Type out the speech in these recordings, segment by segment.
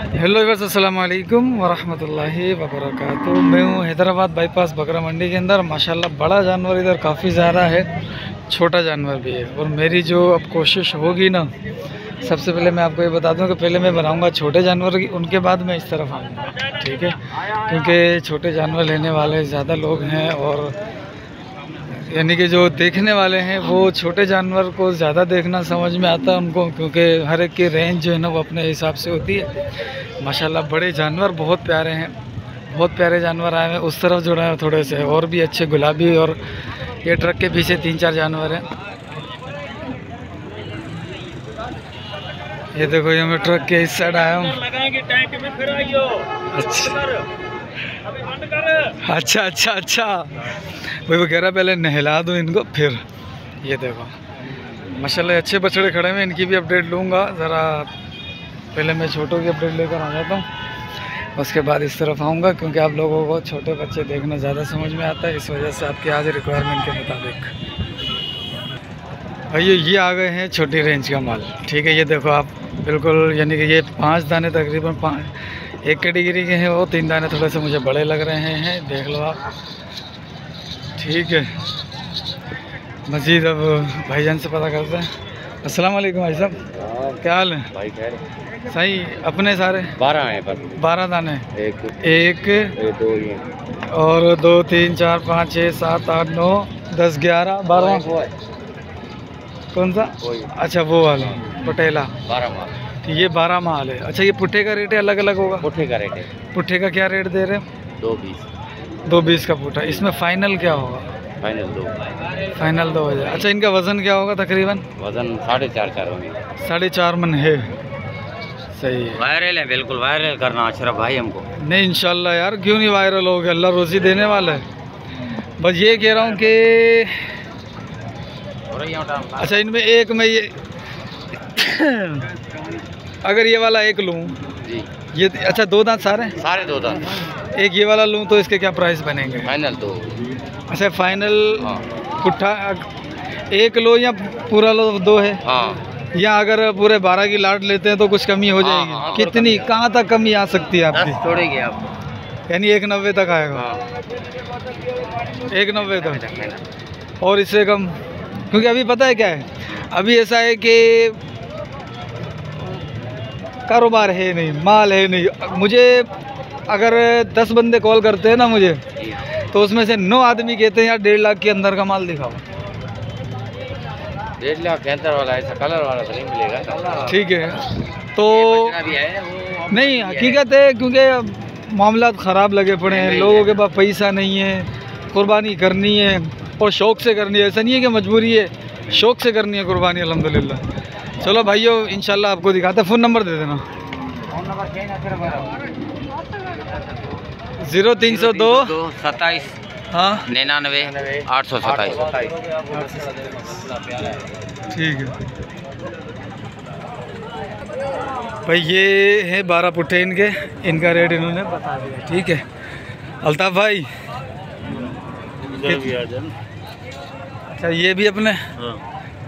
Hello viewers, अस्सलाम वालेकुम वरहमतुल्लाहि वबरकातुहू। मैं हूँ हैदराबाद बाईपास बकरा मंडी के अंदर। माशाल्लाह बड़ा जानवर इधर काफ़ी ज़्यादा है, छोटा जानवर भी है। और मेरी जो अब कोशिश होगी ना, सबसे पहले मैं आपको ये बता दूं कि पहले मैं बनाऊंगा छोटे जानवर की, उनके बाद मैं इस तरफ आऊँगा, ठीक है। क्योंकि छोटे जानवर लेने वाले ज़्यादा लोग हैं और यानी कि जो देखने वाले हैं वो छोटे जानवर को ज़्यादा देखना समझ में आता है उनको, क्योंकि हर एक की रेंज जो है ना वो अपने हिसाब से होती है। माशाल्लाह बड़े जानवर बहुत प्यारे हैं, बहुत प्यारे जानवर आए हैं। उस तरफ जो है थोड़े से और भी अच्छे गुलाबी, और ये ट्रक के पीछे 3-4 जानवर हैं। ये देखो, ये मैं ट्रक के इस साइड आया हूँ। अच्छा अच्छा अच्छा, भाई वो कह रहा पहले नहला दो इनको फिर। ये देखो माशाल्लाह अच्छे बछड़े खड़े हैं, इनकी भी अपडेट लूँगा। ज़रा पहले मैं छोटों की अपडेट लेकर आ जाता हूँ, उसके बाद इस तरफ आऊँगा, क्योंकि आप लोगों को छोटे बच्चे देखना ज़्यादा समझ में आता है। इस वजह से आपकी आज रिक्वायरमेंट के मुताबिक भैया ये आ गए हैं छोटी रेंज का माल, ठीक है। ये देखो आप बिल्कुल, यानी कि ये 5 दाने तकरीबन 1 कैटेगरी के हैं, वो 3 दाने थोड़े से मुझे बड़े लग रहे हैं, देख लो आप, ठीक है। मज़ीद अब भाईजान से पता करते हैं। अस्सलाम वालेकुम भाई साहब, क्या हाल है भाई? खैर सही। अपने सारे 12 हैं बस, 12 दाने, एक दो ये और 2 3 4 5 6 7 8 9 10 11 12। कौन सा? अच्छा वो वाला पटेला 12 माल। ठीक, ये 12 माल है। अच्छा, ये पुट्ठे का रेट है अलग अलग होगा? पुट्ठे का रेट है पुट्ठे का क्या रेट दे रहे हैं? 220। 220 का पुट्ठा। इसमें फाइनल क्या होगा? फाइनल 2। फाइनल 2000। अच्छा, इनका वज़न क्या होगा तकरीबन? वजन 4.5 होंगे। 4.5 मन है, सही है। वायरल है, बिल्कुल वायरल करना अशरफ भाई हमको। नहीं इंशाल्लाह यार, क्यों नहीं वायरल हो गया, अल्लाह रोज़ी देने वाला है। बस ये कह रहा हूँ कि अच्छा इनमें एक में ये अगर ये वाला एक लूँ जी, ये अच्छा 2 दांत सारे? सारे 2 दांत। एक ये वाला लूँ तो इसके क्या प्राइस बनेंगे? फाइनल 2। अच्छा फाइनल हाँ पुट्ठा एक लो या पूरा लो 2 है? हाँ, या अगर पूरे 12 की लाट लेते हैं तो कुछ कमी हो जाएगी? हाँ, कितनी, कहाँ तक कमी आ सकती है आपकी? 10 छोड़ेंगे आपको, यानी 190 तक आएगा? हाँ 190 तक। और इससे कम? क्योंकि अभी पता है क्या है, अभी ऐसा है कि कारोबार है नहीं, माल है नहीं। मुझे अगर 10 बंदे कॉल करते हैं ना मुझे, तो उसमें से 9 आदमी कहते हैं यार 1.5 लाख के अंदर का माल दिखाओ। 1.5 लाख के अंदर वाला, ऐसा कलर वाला तो नहीं मिलेगा, ठीक है। तो भी है वो नहीं, हकीकत है, क्योंकि मामला ख़राब लगे पड़े हैं, लोगों के पास पैसा नहीं है, कुर्बानी करनी है और शौक़ से करनी है। ऐसा नहीं है कि मजबूरी है, शौक़ से करनी है कुर्बानी, अल्हम्दुलिल्लाह। चलो भाइयों इंशाल्लाह आपको दिखाते हैं। फ़ोन नंबर दे देना। 0302 27 हाँ 99 827। ठीक है भाई, ये है 12 पुट्ठे इनके, इनका रेट इन्होंने बता दिया, ठीक है। अल्ताफ़ भाई, अच्छा ये भी अपने?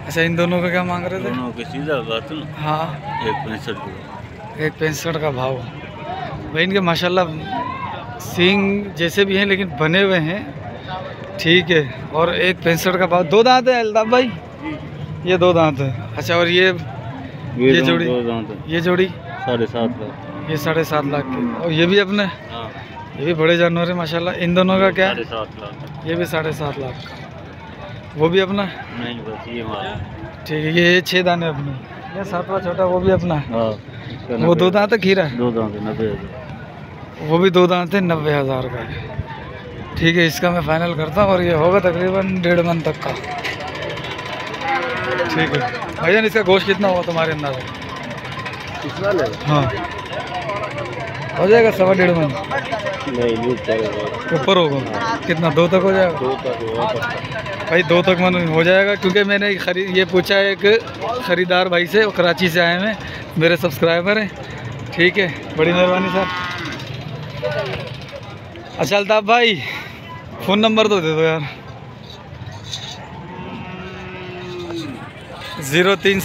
अच्छा, इन दोनों का क्या मांग रहे थे? दोनों के सीधा बात ना, हाँ 1.65 का भाव। भाई इनके माशाल्लाह सींग जैसे भी हैं लेकिन बने हुए हैं, ठीक है। और 1.65 का भाव। 2 दांत है अल्ताफ़ भाई? ये 2 दांत है। अच्छा, और ये जोड़ी? ये जोड़ी 7.5 लाख। ये 7.5 लाख के। और ये भी अपने? हाँ, ये भी बड़े जानवर है माशाल्लाह। इन दोनों का क्या? 7.5 लाख। ये भी 7.5 लाख का। वो भी अपना? नहीं बस ये माल, ठीक है। ये 6 दाने अपने, ये 7वां छोटा वो भी अपना? हाँ। वो 2 दांत है खीरा? 2 दांत 90,000। वो भी 2 दांत है, 90,000 का है, ठीक है। इसका मैं फाइनल करता हूँ और ये होगा तकरीबन 1.5 मन तक का, ठीक है। भाईजान इसका गोश्त कितना होगा तुम्हारे अंदाज़? हाँ हो जाएगा 1.5 मन? नहीं ऊपर होगा। कितना, 2 तक हो जाएगा? 2 तक भाई 2 तक मन हो जाएगा, क्योंकि मैंने ये पूछा है एक ख़रीदार भाई से, वो कराची से आए हैं, मेरे सब्सक्राइबर हैं, ठीक है। बड़ी मेहरबानी सर। अच्छा अल्ताफ़ भाई फ़ोन नंबर तो दे दो यार। 0303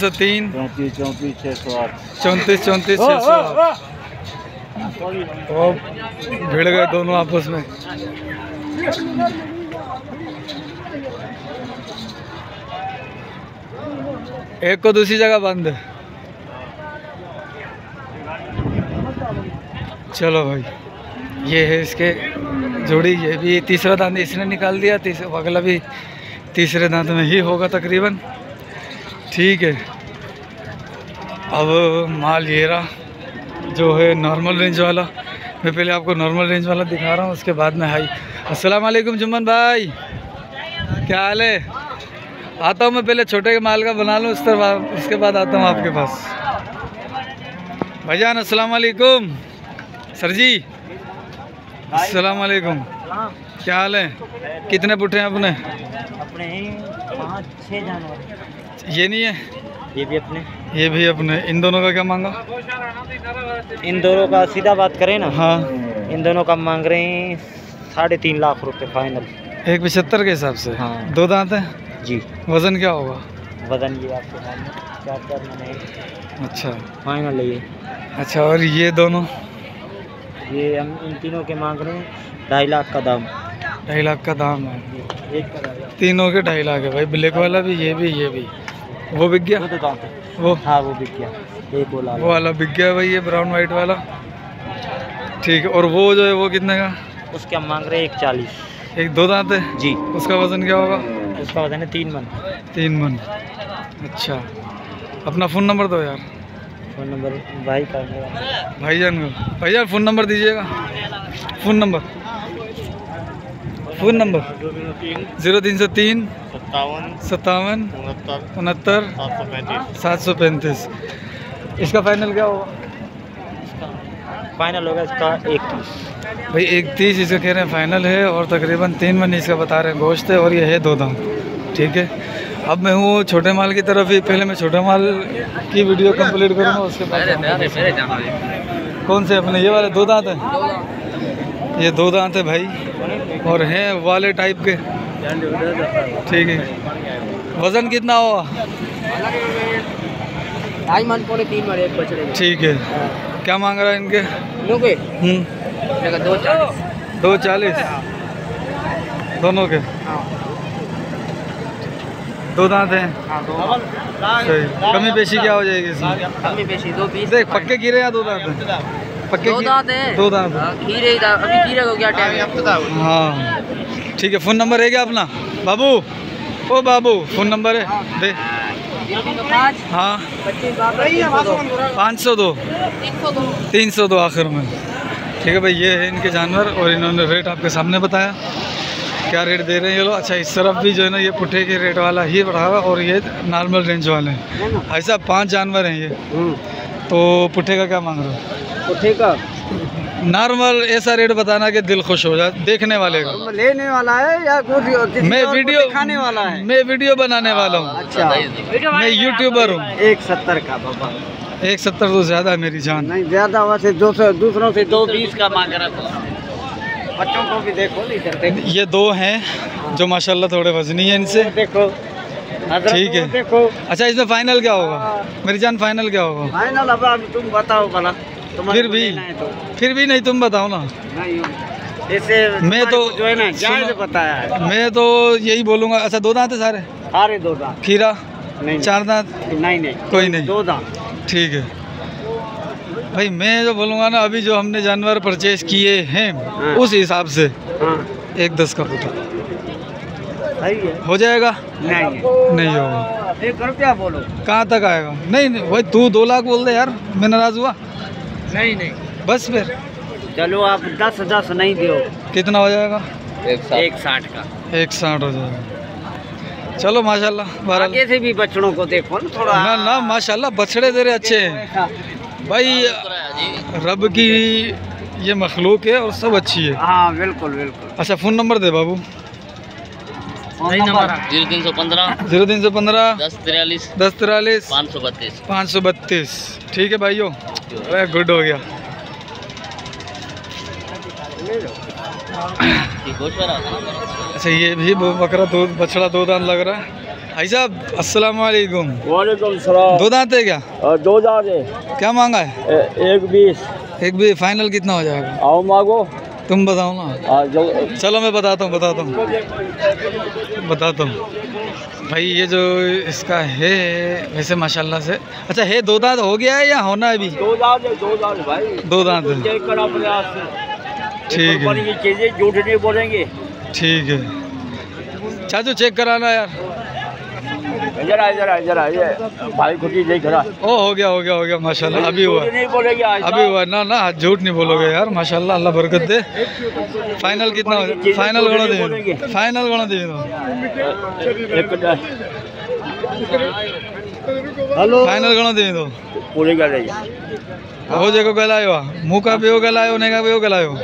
34 34 608 34 34 608। तो भिड़ गए दोनों आपस में। एक को दूसरी जगह बंद है। चलो भाई, ये है इसके जोड़ी। ये भी तीसरा दांत इसने निकाल दिया, अगला भी तीसरे दांत में ही होगा तकरीबन। ठीक है, अब माल ये रहा जो है नॉर्मल रेंज वाला। मैं पहले आपको नॉर्मल रेंज वाला दिखा रहा हूँ, उसके बाद में हाई। अस्सलाम वालेकुम जुम्मन भाई, क्या हाल है? आता हूँ मैं, पहले छोटे के माल का बना लूँ, उसके बाद आता हूँ आपके पास। भाईजान अस्सलाम वालेकुम। सर जी अस्सलाम वालेकुम, क्या हाल है? कितने पुट्ठे हैं अपने? अपने 5-6 जानवर। ये नहीं है? ये भी अपने। ये भी अपने। इन दोनों का क्या मांगा? इन दोनों का सीधा बात करें ना, हाँ, इन दोनों का मांग रहे हैं 3.5 लाख रुपए फाइनल। 1.75 के हिसाब से। हाँ। 2 दांत है जी। वज़न क्या होगा? वजन ये आपके सामने 4 महीने अच्छा फाइनल है ये। अच्छा, और ये दोनों? ये हम इन तीनों के मांग रहे हैं 2.5 लाख का दाम। 2.5 लाख का दाम है। एक का 2.5 लाख। तीनों के 2.5 लाख है भाई। ब्लैक वाला भी, ये भी, ये भी। वो बिक गया? वो तो दाम है। वो हाँ वो बिक गया। एक वो लाल। वो वाला बिक गया भाई, ये ब्राउन वाइट वाला। ठीक है, और वो जो है वो कितने का? उसके हम मांग रहे हैं 1.40। एक 2 दांत है जी। उसका वज़न क्या होगा? उसका वजन है 3 मन। 3 मन। अच्छा, अपना फ़ोन नंबर दो यार। फ़ोन नंबर भाई का मेरा। भाईजान को, भाईजान फ़ोन नंबर दीजिएगा। Phone number 0303 57 69 735। इसका फाइनल क्या होगा? फाइनल होगा इसका 31। भाई 31 इसका कह रहे हैं फाइनल है, और तकरीबन 3 मन इसका बता रहे हैं गोश्त है, और ये है 2 दांत। ठीक है, अब मैं हूँ छोटे माल की तरफ ही। पहले मैं छोटे माल की वीडियो कंप्लीट करूँगा, उसके बाद कौन से अपने ये वाले 2 दांत हैं? ये 2 दांत है भाई, और हैं वाले टाइप के। ठीक है, वज़न कितना होगा? 2.5 मन पौने 3 मन एक बछड़े। ठीक है, क्या मांग रहा है इनके? 2.40 दोनों के। 2 दांत हैं। सही। कमी पेशी क्या हो जाएगी इसमें? कमी पेशी 2.20। देख, पक्के गिरे या 2 दांत हैं? पक्के 2 दांत है। 2 दांत हैं। खीरे अभी खीरे को क्या टाइम है? हाँ ठीक है। फ़ोन नंबर है क्या अपना? बाबू, ओ बाबू, फ़ोन नंबर है दे। 05 हाँ 25 502 302 आखिर में। ठीक है भाई, ये है इनके जानवर, और इन्होंने रेट आपके सामने बताया क्या रेट दे रहे हैं ये लोग। अच्छा, इस तरफ भी जो है ना, ये पुट्ठे के रेट वाला ही बढ़ा हुआ, और ये नॉर्मल रेंज वाले हैं भाई साहब। 5 जानवर हैं ये। तो पुट्ठे का क्या मांग रहे हो? पुट्ठे का नॉर्मल ऐसा रेट बताना कि दिल खुश हो जाए देखने वाले का। लेने वाला है या कुछ मैं वीडियो दिखाने वाला है? मैं वीडियो बनाने वाला हूँ। अच्छा, मैं यूट्यूबर हूँ। 1.70 का बाबा। 1.70 तो ज़्यादा है मेरी जान। नहीं ज़्यादा, वैसे 200 दूसरों से 2.20 का मांग रहा था। बच्चों को भी देखो, इधर देखो। ये 2 हैं जो माशाल्लाह थोड़े वजनी है इनसे। देखो ठीक है। देखो। अच्छा, इसमें फाइनल क्या होगा मेरी जान? फाइनल क्या होगा? फाइनल अब तुम बताओ भला। फिर भी नहीं, तुम बताओ ना। नहीं ऐसे मैं तो जो है ना जायज बताया है। मैं तो यही बोलूँगा। अच्छा, 2 दांत है सारे? सारे 2 दांत। खीरा नहीं 4 दांत? नहीं कोई नहीं, 2 दांत। ठीक है भाई। मैं जो बोलूँगा ना, अभी जो हमने जानवर परचेज किए हैं हाँ। उस हिसाब से हाँ 1.10 का पुट्ठा सही है। हो जाएगा? नहीं होगा। 1 रुपया बोलो। कहाँ तक आएगा? नहीं भाई, तू 2 लाख बोल दे यार, मैं नाराज़ हुआ? नहीं बस फिर चलो, आप 10 नहीं दो। कितना हो जाएगा? 1.60 का। 1.60 हो जाएगा। चलो माशाल्लाह। बहरहाल आगे से भी बच्चों को देखो ना थोड़ा। ना माशाल्लाह, बछड़े तेरे अच्छे हैं भाई। रब की ये मखलूक है और सब अच्छी है। हाँ बिल्कुल बिल्कुल। अच्छा, फ़ोन नंबर दे बाबू। 0315 0315 1043 1043 532। 532। ठीक है भाइयों, अरे गुड हो गया। अच्छा, ये भी बकरा 2 बछड़ा 2 दांत लग रहा है। भाई साहब अस्सलाम वालेकुम। वालेकुम सलाम। दो दांत है क्या? 2 दांत है। क्या मांगा है? 1.20। एक भी फाइनल कितना हो जाएगा? आओ मांगो। तुम बताओ ना। चलो मैं बताता हूँ भाई। ये जो इसका है वैसे माशाल्लाह से अच्छा है। 2 दांत हो गया है या होना है अभी? 2 दांत है। 2 दांत भाई। 2 दांत है। ठीक है। ये चीजें झूठ नहीं बोलेंगे। ठीक है चाचू चेक कराना यार। जरा ये भाई खुशी जय खड़ा। ओ हो गया माशाल्लाह। अभी हुआ नहीं बोलेंगे अभी हुआ ना झूठ नहीं बोलोगे यार माशाल्लाह। अल्लाह बरकत दे। फाइनल कितना हो? फाइनल गणा दे दो। हेलो फाइनल गणा दे दो। पूरे का हो जेको गलायो मुँह का भी हो गलायो ने का भी हो गलायो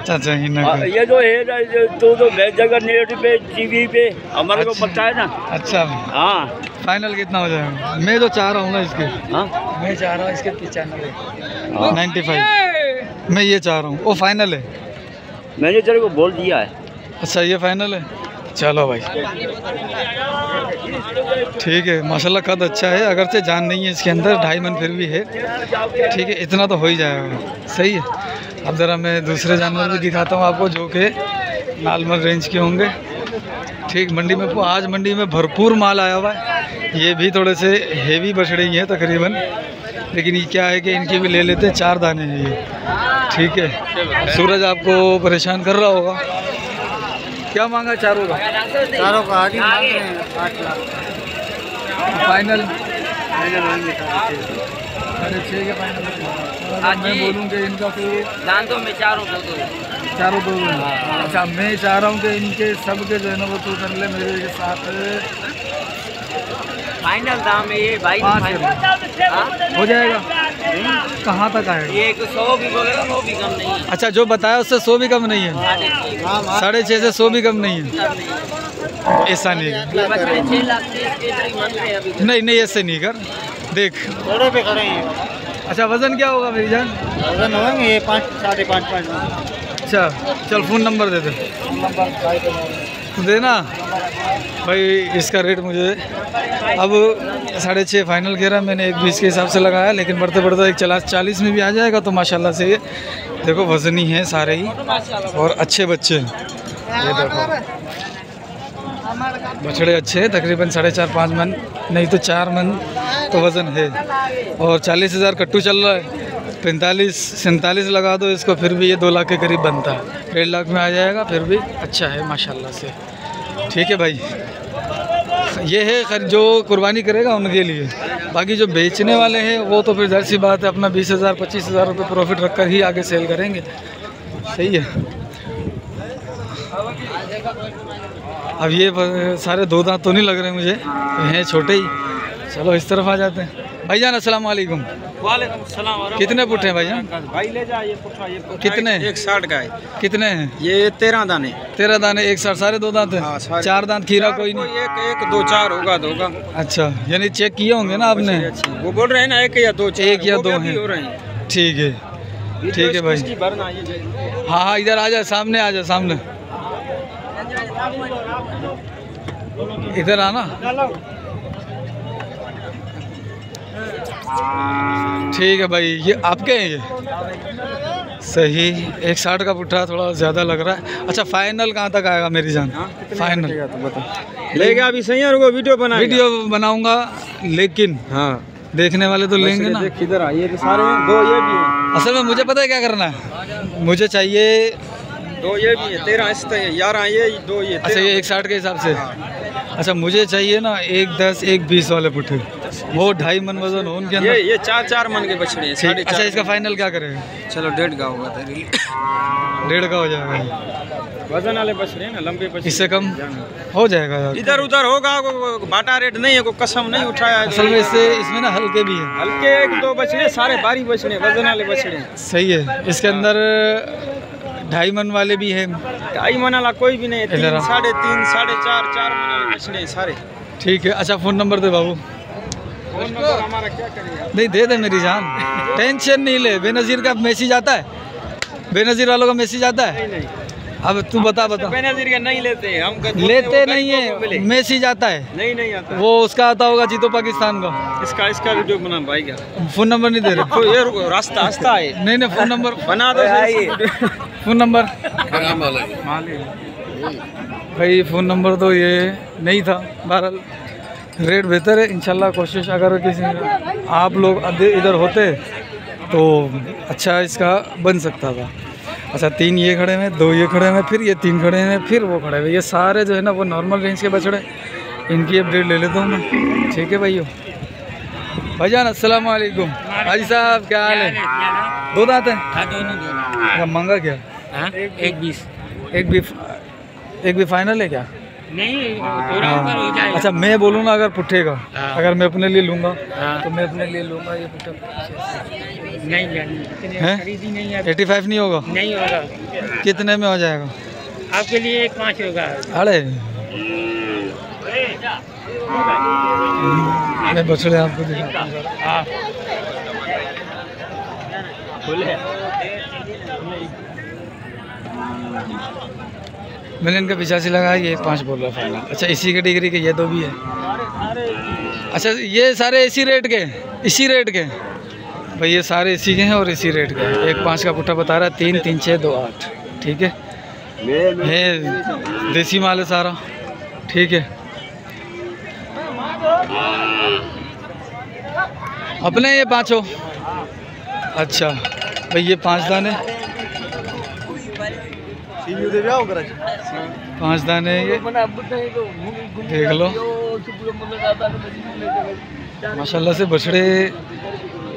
चाचा ही ना ये जो है तो जगह नेट पे टीवी पे हमारे को पता है ना। अच्छा हाँ फाइनल कितना हो जाएगा? मैं जो चाह रहा हूँ ना इसके हाँ मैं चाह रहा हूँ इसके 95 मैं ये चाह रहा हूँ। वो फाइनल है। मैंने तेरे को बोल दिया है। अच्छा ये फाइनल है। चलो भाई ठीक है माशाल्लाह कद अच्छा है। अगरचे जान नहीं है इसके अंदर 2.5 मन फिर भी है। ठीक है इतना तो हो ही जाएगा। सही है। अब ज़रा मैं दूसरे जानवर भी दिखाता हूँ आपको जो कि नालमल रेंज के होंगे। ठीक मंडी में आज मंडी में भरपूर माल आया हुआ है। ये भी थोड़े से हेवी बछड़े ही हैं तकरीबन। लेकिन ये क्या है कि इनकी भी ले लेते हैं। 4 दाने हैं ये। ठीक है सूरज आपको परेशान कर रहा होगा। क्या मांगा चारों का? 8 लाख फाइनल। 6.5 के फाइनल। मैं बोलूँगा इनका तो दांतों में चारों दो। अच्छा मैं चाह रहा हूँ कि इनके सब के जो है ना वो तू कर ले मेरे के साथ। फाइनल दाम है ये भाई। 5 हो जाएगा। कहाँ तक आएगा? ये 100 भी बोलेगा 100 भी कम नहीं है। अच्छा जो बताया उससे 100 भी कम नहीं है? 6.5 से 100 भी कम नहीं है? ऐसा नहीं है। 6 लाख नहीं ऐसे नहीं कर देख थोड़े पे खड़े हैं। अच्छा वज़न क्या होगा मेरी जान? वजन होंगे 5 साढ़े 5। अच्छा चल फ़ोन नंबर दे दे। देना भाई। इसका रेट मुझे अब 6.5 फाइनल कह रहा। मैंने 1.20 के हिसाब से लगाया लेकिन बढ़ते 1 में भी आ जाएगा तो माशाल्लाह से ये देखो वज़नी है सारे ही और अच्छे बच्चे। ये देखो बछड़े अच्छे हैं तकरीबन 4.5-5 मन नहीं तो 4 मन तो वज़न है। और 40,000 कट्टू चल रहा है। 45-47 लगा दो इसको फिर भी ये 2 लाख के करीब बनता है। 1.5 लाख में आ जाएगा फिर भी अच्छा है माशाल्लाह से। ठीक है भाई ये है जो कुर्बानी करेगा उनके लिए। बाकी जो बेचने वाले हैं वो तो फिर जाहिर सी बात है अपना 20,000-25,000 रुपये प्रॉफिट रखकर ही आगे सेल करेंगे। सही है। अब ये सारे 2 दांत तो नहीं लग रहे मुझे हैं छोटे ही। चलो इस तरफ आ जाते हैं। भाईजान अस्सलाम वालेकुम। वालेकुम सलाम। कितने पुट्ठे हैं भाईजान? भाई ले जा ये पुट्ठा ये कितने? 160 का है। कितने हैं? ये 13 दाने। 13 दाने 160 सारे 2 दांत हैं। 4 दांत खीरा कोई नहीं? 1 2 4 होगा। अच्छा यानी चेक किए होंगे ना आपने? वो बोल रहे हैं ना 1 या 2 1 या 2 हैं। ठीक है भाई। हाँ इधर आ जाए सामने आ जाए सामने इधर आना। ठीक है भाई ये आपके हैं ये? सही 160 का पुट्ठा थोड़ा ज़्यादा लग रहा है। अच्छा फाइनल कहाँ तक आएगा मेरी जान? फाइनल तो बता लेगा अभी सही है। वीडियो बनाऊंगा लेकिन हाँ देखने वाले तो लेंगे ना। किधर आइए तो सारे 2 ये भी हैं। असल में मुझे पता है क्या करना है। मुझे चाहिए 2 ये भी है। 13 11 ये 2 ये। अच्छा ये 160 के हिसाब से। अच्छा मुझे चाहिए ना 110 120 वाले पुट्ठे वो 2.5 मन वजन हो उनके अंदर। ये 4 मन के बछड़े हैं। अच्छा इसका फाइनल क्या करेगा? चलो 1.5 का होगा। 1.5 का हो जाएगा। वजन वाले बछड़े ना लंबे बछड़े। इससे कम हो जाएगा यार। इधर उधर होगा। बाटा रेट नहीं है कोई कसम नहीं उठाया। असल में इसमें ना हल्के भी है। हल्के 1 2 बछड़े सारे भारी बछड़े वजन वाले बछड़े। सही है। इसके अंदर 2.5 मन वाले भी हैं। 2.5 मन वाला कोई भी नहीं है। 3 3.5 4.5 4 मन वाले बछड़े सारे। ठीक है। अच्छा फ़ोन नंबर दे बाबू। फ़ोन नंबर हमारा क्या करेगा? नहीं दे दे मेरी जान। टेंशन नहीं ले। बेनज़ीर का मैसेज आता है? बेनज़ीर वालों का मैसेज आता है? अब तू बता बेनजीर का नहीं लेते हम, लेते नहीं है, मैसेज आता है नहीं आता वो उसका आता होगा जीतो पाकिस्तान का। इसका वीडियो बना भाई का फोन नंबर नहीं दे रहे। ये रुको, रास्ता है नहीं फोन नंबर बना दो फोन नंबर भाई, फ़ोन नंबर तो ये नहीं था। बहरहाल रेट बेहतर है इंशाल्लाह। कोशिश अगर किसी आप लोग इधर होते तो अच्छा इसका बन सकता था। अच्छा 3 ये खड़े हैं, 2 ये खड़े हैं, फिर ये 3 खड़े हैं, फिर वो खड़े हुए। ये सारे जो है ना वो नॉर्मल रेंज के बछड़े, इनकी अपडेट ले लेता हूँ मैं। ठीक है भाइयों। भाईजान अस्सलाम वालेकुम। हाजी साहब क्या हाल है? 2 दांत हैं? हाँ दोनों। महंगा क्या? 120। एक भी फाइनल है क्या? नहीं थोड़ा ऊपर हो जाएगा। अच्छा मैं बोलूँ ना अगर पुट्ठे का, अगर मैं अपने लिए लूँगा हाँ। तो मैं अपने लिए लूँगा ये पुट्ठा नहीं खरीदी नहीं है। 85 नहीं होगा? नहीं होगा। कितने में हो जाएगा आपके लिए? 5 होगा। अरे मैं बछड़े आपको दिखाता हूँ। मैंने इनका 85 लगाया, ये 5 बोल रहा फाइनल। अच्छा इसी कैटेगरी के ये 2 भी है? अच्छा ये सारे इसी रेट के भाई, ये सारे इसी के हैं और इसी रेट के। 1.5 का पुट्ठा बता रहा है, 3, 3, 6, 2, 8। ठीक है, देसी माल है सारा। ठीक है, अपने ये 5 हो। अच्छा भाई ये 5 दाने, 5 दाने ये देख लो माशाल्लाह से बछड़े।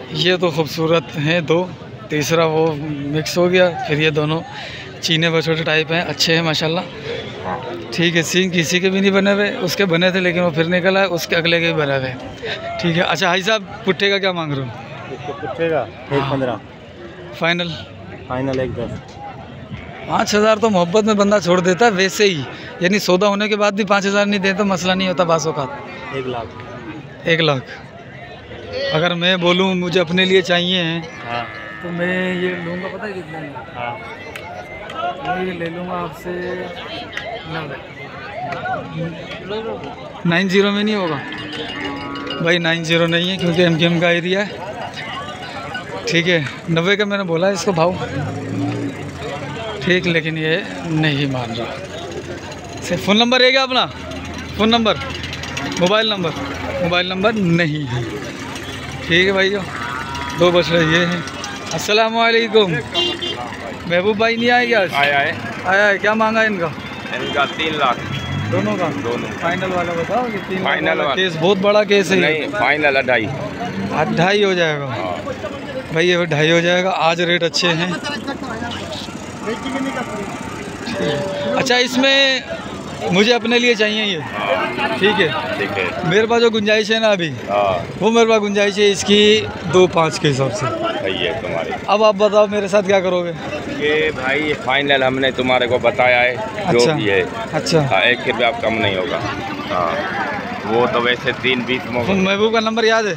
ये तो खूबसूरत हैं 2, तीसरा वो मिक्स हो गया, फिर ये दोनों चीने बछड़े टाइप हैं, अच्छे हैं माशाल्लाह। ठीक है, सींग किसी के भी नहीं बने हुए, उसके बने थे लेकिन वो फिर निकला है, उसके अगले के भी बने हुए। ठीक है। अच्छा भाई साहब पुट्ठे का क्या मांग रहे हो? पुट्ठे का 1.15 फाइनल? फाइनल 1.10। 5,000 तो मोहब्बत में बंदा छोड़ देता है वैसे ही, यानी सौदा होने के बाद भी 5,000 नहीं दे तो मसला नहीं होता बासों का। 1 लाख। 1 लाख अगर मैं बोलूँ मुझे अपने लिए चाहिए हैं हाँ। तो मैं ये लूँगा, पता है कितने में? हाँ। मैं ये ले लूँगा आपसे 90 में नहीं होगा भाई? 90 नहीं है क्योंकि MKM का एरिया है। ठीक है, 90 का मैंने बोला है इसको भाव। ठीक, लेकिन ये नहीं मान रहा। सिर्फ फ़ोन नंबर है क्या अपना? फ़ोन नंबर, मोबाइल नंबर नहीं है। ठीक है भाई, 2 बछड़े ये हैं। अस्सलाम वालेकुम। महबूब भाई नहीं आए क्या? आया है। क्या मांगा इनका? 3 लाख। दोनों का? दोनों। फाइनल वाला बताओ कि 3 फाइनल वाला केस बहुत बड़ा केस है। नहीं फाइनल 2.5। 2.5 हो जाएगा भाई, ये 2.5 हो जाएगा। आज रेट अच्छे हैं। अच्छा इसमें मुझे अपने लिए चाहिए ये। ठीक है, मेरे पास जो गुंजाइश है ना अभी, वो मेरे पास गुंजाइश है इसकी 2.5 के हिसाब से। है तुम्हारे। अब आप बताओ मेरे साथ क्या करोगे? ये भाई फाइनल हमने तुम्हारे को बताया है। अच्छा, जो भी है। अच्छा 1 रुपया कम नहीं होगा। हाँ वो तो वैसे 3.20 में। महबूब का नंबर याद है?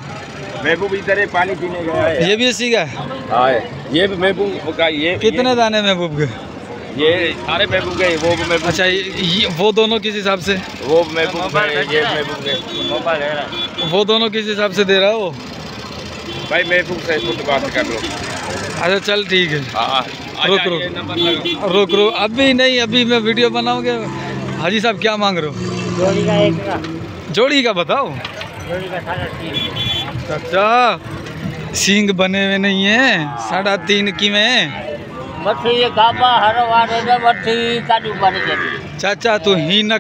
महबूब इधर है, पानी पीने गया है। ये भी इसी का है? हाँ ये भी महबूब का। ये कितने दाने महबूब के? ये सारे महबूब के, वो महबूब। अच्छा ये वो दोनों किस हिसाब से? वो महबूब है, ये महबूब है। वो दोनों किस हिसाब से दे रहा है वो? भाई महबूब से कुछ बात कर लो। अच्छा चल ठीक है। हाँ रुक अभी नहीं, अभी मैं वीडियो बनाऊंगे। हाजी साहब क्या मांग रहे हो? जोड़ी का 1 का। जोड़ी का बताओ। जोड़ी का 3.5। चाचा सींग बने हुए नहीं है, 3.5 की में। मच्छी ये गाबा हर वारे में मच्छी काटू पानी के। चाचा तू ही न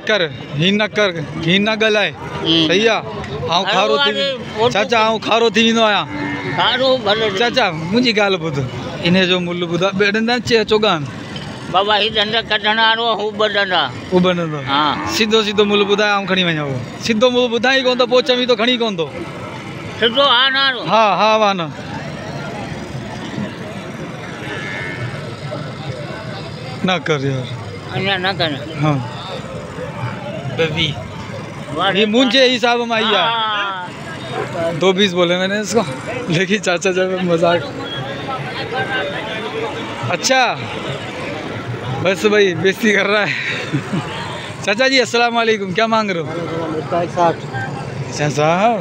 गलाए सही आ। हाँ खारो थी चाचा, हाँ खारो थी नो आया खारो भले चाचा मुझी गाल ॿुध, इन्हें जो मुल्ल ॿुधा बेड़ंदा चोगान बाबा ही डंडा कढण वारो हू बडंडा उबंदो। हाँ सीधो मुल्ल ॿुधाए आऊं खणी वञा। सीधो मुल्ल ॿुधाई कोन थो, पोइ चवी तो खणी कोन थो। सिधो आना हाँ वाह न ना कर यार, अन्या ना कर। हाँ ये मुझे हिसाब में आई 2.20 बोले मैंने इसको, लेकिन चाचा जब मजाक। अच्छा बस भाई बेइज्जती कर रहा है। चाचा जी अस्सलाम वालेकुम, क्या मांग रहे हो? अच्छा साहब,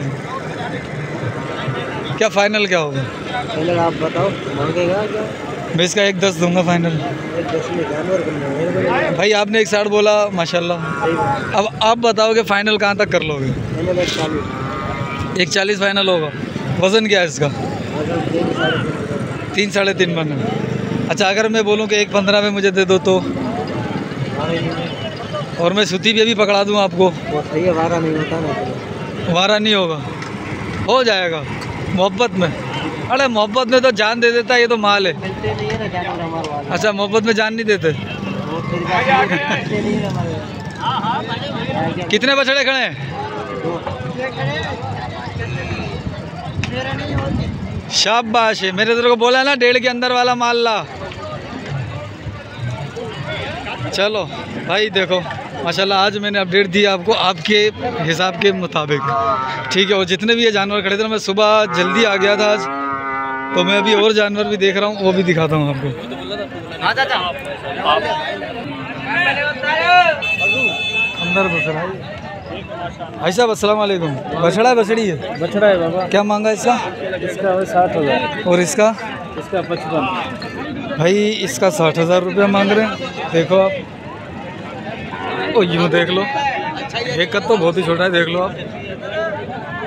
क्या फाइनल क्या होगा? पहले आप बताओ, मांगेगा क्या? मैं इसका 1.10 दूंगा फाइनल। भाई आपने 1.60 बोला माशाल्लाह। अब आप बताओ कि फाइनल कहाँ तक कर लोगे? 1.40 फाइनल होगा। वज़न क्या है इसका? 3 साढ़े 3 मन। अच्छा अगर मैं बोलूँ कि 1.15 में मुझे दे दो तो? और मैं सूती भी अभी पकड़ा दूँ आपको? वो सही है, वारा नहीं होता ना। वारा नहीं होगा, हो जाएगा मोहब्बत में। अरे मोहब्बत में तो जान दे देता है, ये तो माल है। मिलते नहीं है ना जानवर हमारे वाले। अच्छा मोहब्बत में जान नहीं देते। कितने बछड़े खड़े हैं? शाबाश है, मेरे तेरे को बोला ना 1.5 के अंदर वाला माल ला। चलो भाई देखो माशाल्लाह, आज मैंने अपडेट दी आपको आपके हिसाब के मुताबिक, ठीक है। और जितने भी ये जानवर खड़े थे ना, मैं सुबह जल्दी आ गया था आज, तो मैं अभी और जानवर भी देख रहा हूँ, वो भी दिखाता हूँ आपको। अंदर बछड़ा है भाई साहब, अस्सलाम वालेकुम। बछड़ा है बछड़ी है? बछड़ा है बाबा। क्या मांगा इसका? इसका 60,000 और इसका? इसका 55। भाई इसका 60,000 रुपया मांग रहे हैं। देखो आप, ओ यूँ देख लो, एक कद तो बहुत ही छोटा है, देख लो आप,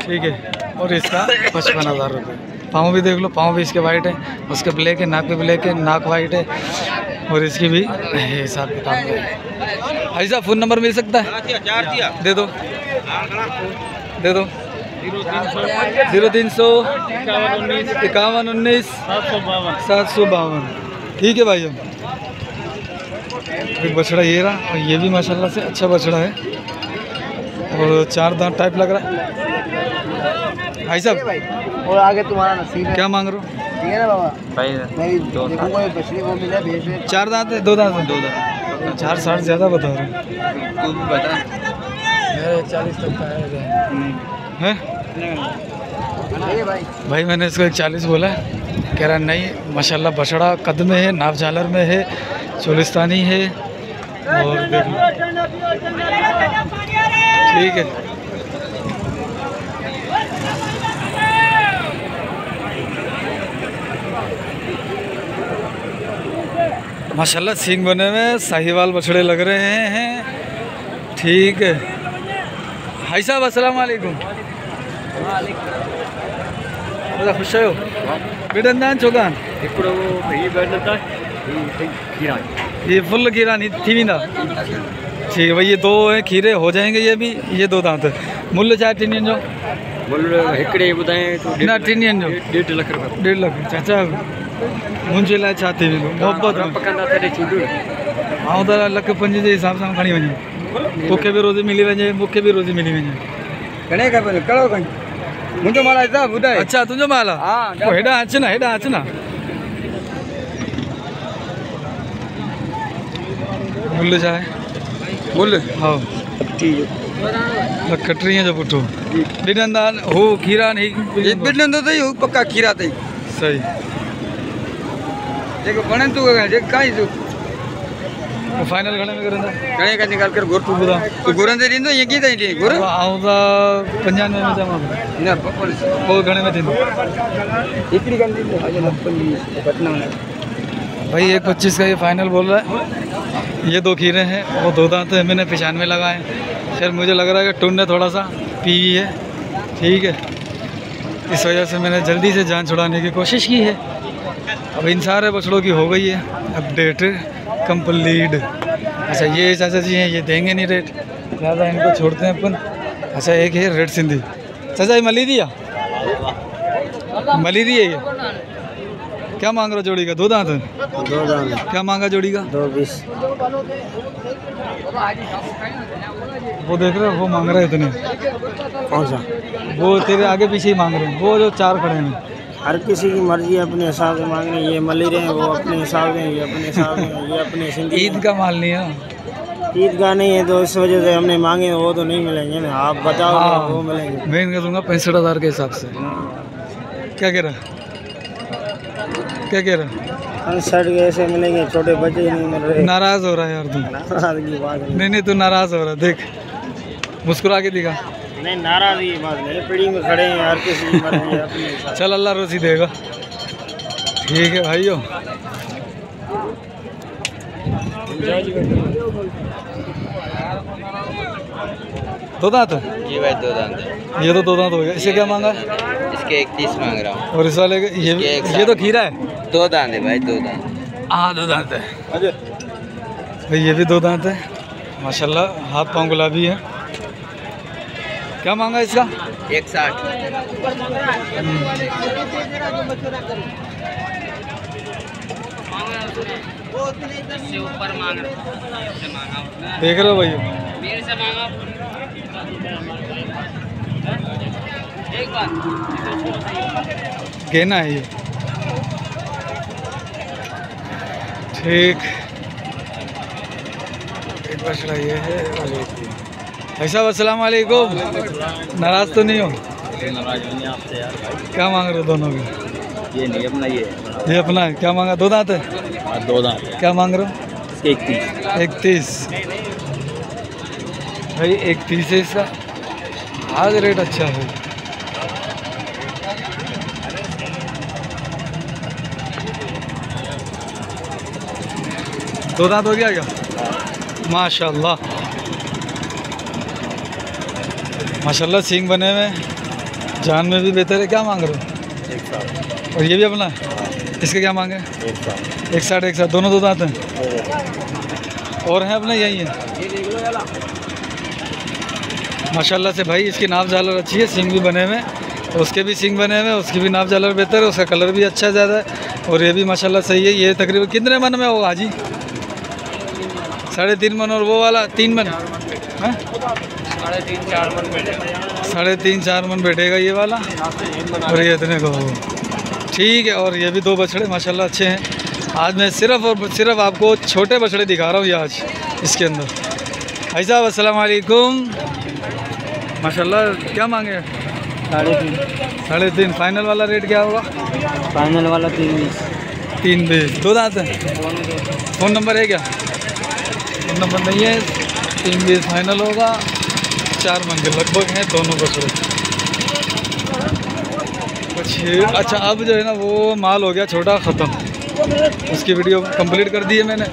ठीक है। और इसका 55,000 रुपये। पाँव भी देख लो, पाँव भी इसके वाइट है, उसके ब्लैक है, नाक भी ब्लैक है, नाक वाइट है, और इसकी भी हिसाब किताब है। भाई साहब फ़ोन नंबर मिल सकता है? दे दो, दे दो। 0300 51 19 752। ठीक है भाई साहब। एक बछड़ा ये रहा, और ये भी माशाल्लाह से अच्छा बछड़ा है, और 4 दांत टाइप लग रहा है। भाई साहब और आगे तुम्हारा नसीब है। क्या मांग रहे हो? ठीक है ना बाबा? नहीं, देखूंगा ये बछड़ी वो मिले भेज दे। 4 दांत है? 2 दांत है? 2 दांत। 4-60 ज़्यादा बता रहे हो। तू भी बता। 40 तक का है भाई भाई मैंने इसको 140 बोला है, कह रहा नहीं माशाल्लाह बछड़ा कद में है, नाप झालर में है, चोलिस्तानी है, और देख लो ठीक है। माशाल्लाह सींग बने में साहिवाल बछड़े लग रहे हैं, ठीक है। भाई साहब अस्सलाम वालेकुम। खुश हो बिडंदान चौकान ये फुल खीरा नहीं थी भी ना, ठीक है भाई। ये 2 है खीरे हो जाएंगे, ये भी, ये 2 दांत है। मूल्य चाहे टिनियन जो हिकड़े ॿुधाए तो ना टिनियन जो 1.5 लाख रुपया 1.5 लाख। चाचा मुंहिंजे लाइ छा थी वेंदो मोहबत में? पकंदा तॾहिं थींदो। आउं त 1.5 जे हिसाब सां खणी वञे, तोखे बि रोज़ी मिली वञे, मूंखे बि रोज़ी मिली वञे। घणे खपनि कहिड़ो खणी? मुंहिंजो माल आहे ॿुधाए। अच्छा तुंहिंजो माल आहे? हा हेॾां अच न, हेॾां अच न। मुल्ह छा आहे? मुल्ह हा 1.30 जो पुठो ॾिनंदा हो खीरा नहीं ॿिन्हिनि अथई हू पका खीरा अथई। सही जेको वणे तूं जेको काई तूं फाइनल घणे में करंदा? घणे का निकाल कर घुर तूं ॿुधां। तूं घुरनि ते ॾींदो ईअं कीअं ताईं ॾे घुर? आउं त 95 में चवां न पोइ घणे में थींदो? हिकिड़ी कान ॾींदो घटना भाई 1.25 का ये फाइनल बोल रहा है। ये 2 खीरे हैं, वो 2 दांत है, मैंने 95 लगाए। खैर मुझे लग रहा है कि टुन ने थोड़ा सा पीवी है, ठीक है, इस वजह से मैंने जल्दी से जान छुड़ाने की कोशिश की है। अब इन सारे बछड़ों की हो गई है अपडेट कंप्लीट। अच्छा ये चाचा जी हैं, ये देंगे नहीं रेट ज़्यादा, इनको छोड़ते हैं अपन। अच्छा एक है रेड सिंधी, चाचा ये मली दिया, मली दी है ये। क्या मांग रहे हो जोड़ी का? 2 दांत है? 2 दांत। क्या मांगा जोड़ी का? 2.20। वो देख रहे हो, वो मांग रहे हैं इतने। कौन सा? वो तेरे आगे पीछे ही मांग रहे हैं, वो जो 4 खड़े हैं। हर किसी की मर्जी अपने हिसाब से मांगने, ये मली रहे हैं, वो अपने हिसाब से, ये अपने हिसाब से, ये अपने ईद का माल नहीं है, ईद का नहीं है, तो इस वजह से हमने मांगे, वो तो नहीं मिलेंगे ना। आप बताओ वो मिलेंगे। मैं इनका दूंगा 65,000 के हिसाब से। क्या कह रहा, क्या कह रहा? अनसठ ऐसे मिलेंगे, छोटे बच्चे ही नहीं मिल रहे। नाराज हो रहा है यार तू। नाराजगी बात नहीं नहीं, तू नाराज हो रहा, देख मुस्कुरा के दिखा। नहीं, नाराजगी बात नहीं, पीढ़ी में खड़े हैं, हर किसी की मर्जी है अपनी। चल अल्लाह रोजी देगा। ठीक है भाइयों। दो दांत? जी भाई, 2 दांत है। ये तो 2 दांत हो गया। इसे क्या मांगा? इसके 31 मांग रहा हूँ। और इस वाले के ये तो खीरा है। 2 दांत है भाई, 2 दांत। हाँ 2 दांत है भाई, ये भी 2 दांत है माशाल्लाह। हाथ पाँव गुलाबी है। क्या मांगा इसका? 160। देख रहे हो भाई? गेना है ये। ठीक, एक बछड़ा ये है और एक ये। भाई साहब अस्सलाम वालेकुम। नाराज तो नहीं हो? नाराज नहीं आपसे यार भाई। क्या मांग रहे हो दोनों के? ये नहीं अपना, ये अपना है। क्या मांगा? 2 दांत है। 2 दांत है। क्या मांग रहे हो? 31 भाई, 31 है इसका। आज रेट अच्छा है। दो दांत हो गया क्या? माशाल्लाह माशाल्लाह, सींग बने हुए, जान में भी बेहतर है। क्या मांग रहे हो? 160। और ये भी अपना है। इसके क्या मांगे? 160 160, दोनों 2 दांत हैं। और हैं अपने यही है माशाल्लाह से भाई। इसकी नाप झालर अच्छी है, सींग भी बने हुए, उसके भी सींग बने हुए, उसकी भी नाप झालर बेहतर है, उसका कलर भी अच्छा ज़्यादा है। और ये भी माशाल्लाह सही है। ये तकरीबन कितने मन में होगा जी? 3.5 मन। और वो वाला 3 मन? 3.5 4 मन बैठेगा। 3.5 4 मन बैठेगा ये वाला। और ये इतने को ठीक है। और ये भी 2 बछड़े माशाल्लाह अच्छे हैं। आज मैं सिर्फ़ और सिर्फ आपको छोटे बछड़े दिखा रहा हूँ ये आज इसके अंदर। भाई साहब अस्सलाम वालेकुम। माशाल्लाह, क्या मांगे? 3.5। 3.5। फाइनल वाला रेट क्या होगा? फाइनल वाला 320। 320। 2 दांत है। फ़ोन नंबर है क्या? फ़ोन नंबर नहीं है। 320 फाइनल होगा। 4 मन के लगभग हैं दोनों बछड़े। कुछ अच्छा, अब जो है ना वो माल हो गया छोटा ख़त्म। उसकी वीडियो कंप्लीट कर दी है मैंने,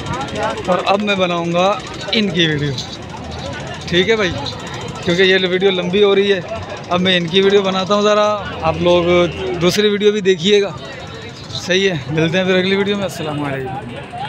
और अब मैं बनाऊंगा इनकी वीडियो। ठीक है भाई, क्योंकि ये वीडियो लंबी हो रही है। अब मैं इनकी वीडियो बनाता हूँ ज़रा, आप लोग दूसरी वीडियो भी देखिएगा। सही है, मिलते हैं फिर अगली वीडियो में। अस्सलाम वालेकुम।